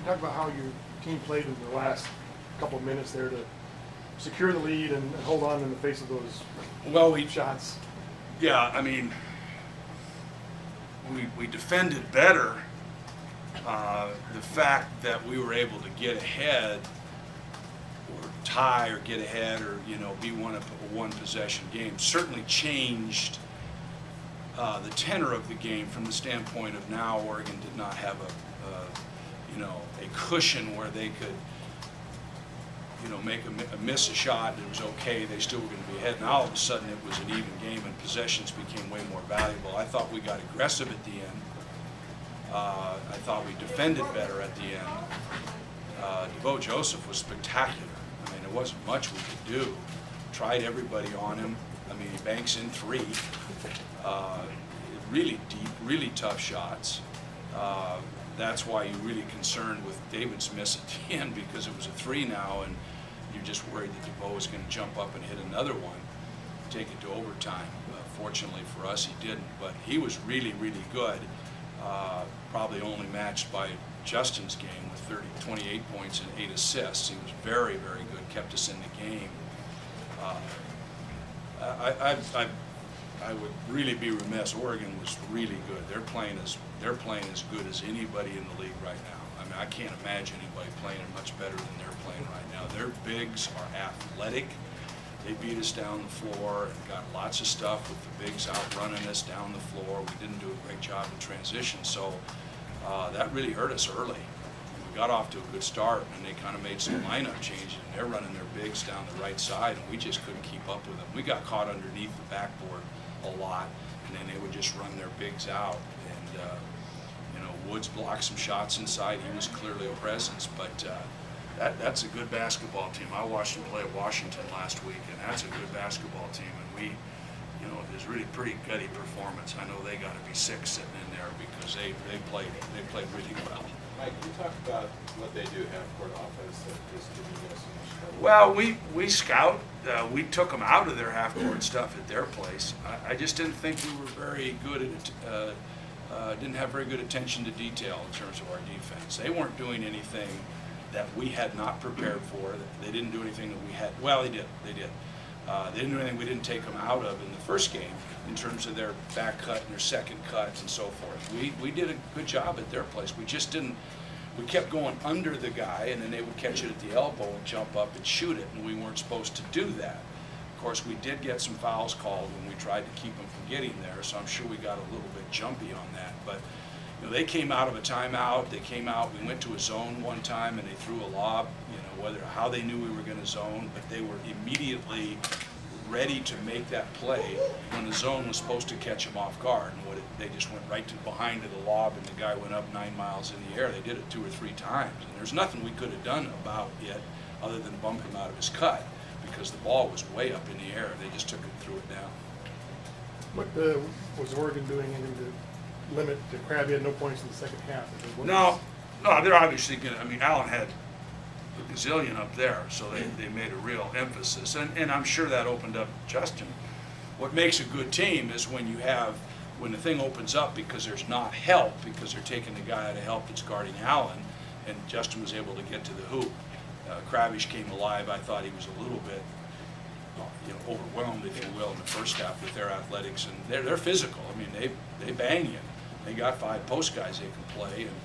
Talk about how your team played in the last couple of minutes there to secure the lead and hold on in the face of those shots. Yeah, I mean, we defended better. The fact that we were able to get ahead or tie or get ahead or, you know, be a one possession game certainly changed the tenor of the game from the standpoint of now Oregon did not have a cushion where they could, you know, miss a shot and it was okay, they still were going to be ahead. Now all of a sudden it was an even game and possessions became way more valuable. I thought we got aggressive at the end. I thought we defended better at the end. DeVoe Joseph was spectacular. I mean, there wasn't much we could do. Tried everybody on him. I mean, he banks in three. Really deep, really tough shots. That's why you're really concerned with David's miss at the end because it was a three now and you're just worried that DeVoe is going to jump up and hit another one, take it to overtime. Fortunately for us, he didn't, but he was really, really good. Probably only matched by Justin's game with 28 points and 8 assists. He was very, very good, kept us in the game. I would really be remiss. Oregon was really good. They're playing as good as anybody in the league right now. I mean, I can't imagine anybody playing much better than they're playing right now. Their bigs are athletic. They beat us down the floor and got lots of stuff with the bigs outrunning us down the floor. We didn't do a great job in transition, so that really hurt us early. We got off to a good start, and they kind of made some lineup changes, and they're running their bigs down the right side, and we just couldn't keep up with them. We got caught underneath the backboard a lot, and then they would just run their bigs out. And you know, Woods blocked some shots inside. He was clearly a presence, but that's a good basketball team. I watched them play at Washington last week, and that's a good basketball team. And we, you know, it was really pretty gutty performance. I know they got to be sick sitting in there because they played really well. Mike, can you talk about what they do half-court offense that is giving you guys so much trouble? Well, we scout. We took them out of their half-court stuff at their place. I just didn't think we were very good at it. Didn't have very good attention to detail in terms of our defense. They weren't doing anything that we had not prepared for. They didn't do anything that we had. Well, they did. They did. They didn't do anything we didn't take them out of in the first game in terms of their back cut and their second cuts and so forth. We did a good job at their place. We just didn't. We kept going under the guy, and then they would catch it at the elbow and jump up and shoot it, and we weren't supposed to do that. Of course, we did get some fouls called when we tried to keep them from getting there, so I'm sure we got a little bit jumpy on that. But you know, they came out of a timeout. They came out. We went to a zone one time, and they threw a lob. You know, how they knew we were going to zone, but they were immediately ready to make that play when the zone was supposed to catch them off guard. And they just went right to behind to the lob, and the guy went up 9 miles in the air. They did it 2 or 3 times, and there's nothing we could have done about it other than bump him out of his cut because the ball was way up in the air. They just took it and threw it down. What was Oregon doing anything to limit the Crab? He had no points in the second half. No, they're obviously going to. I mean, Allen had a gazillion up there, so they made a real emphasis. And I'm sure that opened up Justin. What makes a good team is when the thing opens up because there's not help, because they're taking the guy out of help that's guarding Allen, and Justin was able to get to the hoop. Kravish came alive. I thought he was a little bit overwhelmed, if you will, in the first half with their athletics, and they're physical. I mean, they bang you. They got 5 post guys they can play, and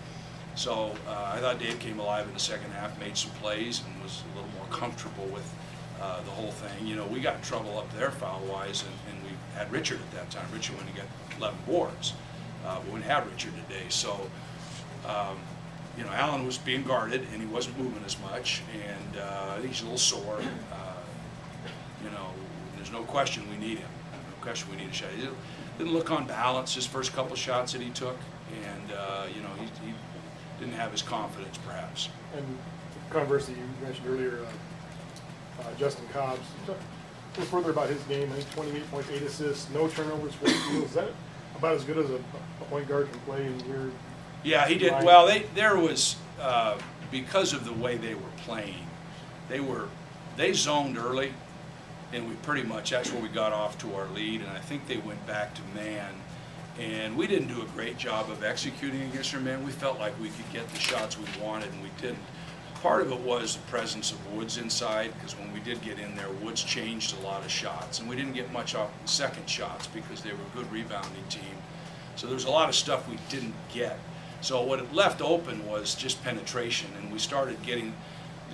so I thought Dave came alive in the second half, made some plays, and was a little more comfortable with the whole thing. You know, we got in trouble up there foul-wise, and we had Richard at that time. Richard went and got 11 boards. We wouldn't have Richard today, so you know, Allen was being guarded, and he wasn't moving as much, and I think he's a little sore. You know, there's no question we need him. No question we need a shot. He didn't look on balance his first couple shots that he took, and you know, he didn't have his confidence, perhaps. And conversely, you mentioned earlier Justin Cobbs. Talk a little further about his game. I think 28 points, 8 assists, no turnovers, 4 steals. Is that about as good as a point guard can play in your? Yeah, he did. Well, there was because of the way they were playing, they zoned early, and we pretty much, that's where we got off to our lead, and I think they went back to man, And we didn't do a great job of executing against their men. We felt like we could get the shots we wanted, and we didn't. Part of it was the presence of Woods inside, because when we did get in there, Woods changed a lot of shots, and we didn't get much off the second shots because they were a good rebounding team. So there's a lot of stuff we didn't get. So what it left open was just penetration, and we started getting,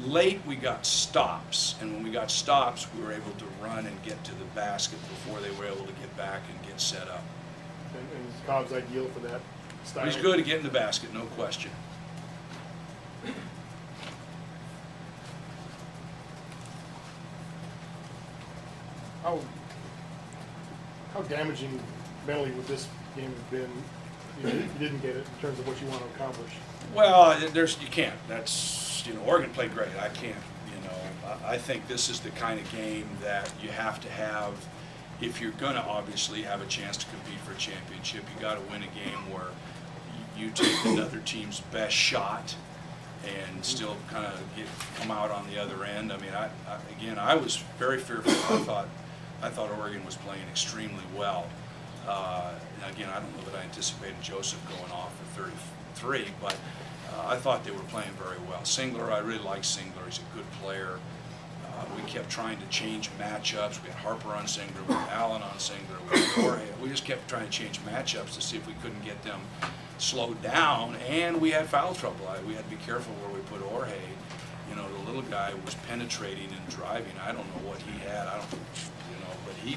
late we got stops, and when we got stops, we were able to run and get to the basket before they were able to get back and get set up. And is Cobb's ideal for that style? He's good at getting the basket, no question. How damaging mentally would this game have been, you know, if you didn't get it in terms of what you want to accomplish? Well, you can't. That's, Oregon played great. I can't, I think this is the kind of game that you have to have if you're going to obviously have a chance to compete for a championship. You got to win a game where you take another team's best shot and still kind of come out on the other end. I mean, again, I was very fearful. I thought Oregon was playing extremely well. Again, I don't know that I anticipated Joseph going off for 33, but I thought they were playing very well. Singler, I really like Singler. He's a good player. We kept trying to change matchups. We had Harper on Singler, we had Allen on Singler, we had Jorge. We just kept trying to change matchups to see if we couldn't get them slowed down, and we had foul trouble. We had to be careful where we put Jorge. The little guy was penetrating and driving. I don't know what he had.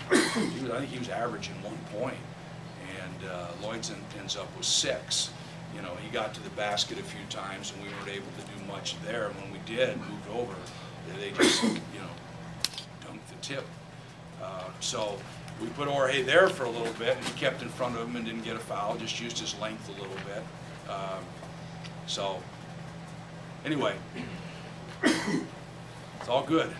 But I think he was averaging 1 point, and Lloyd's ends up with 6. He got to the basket a few times, and we weren't able to do much there. When we did, moved over, they just, dunked the tip. So we put Jorge there for a little bit, and he kept in front of him and didn't get a foul, just used his length a little bit. So anyway, it's all good.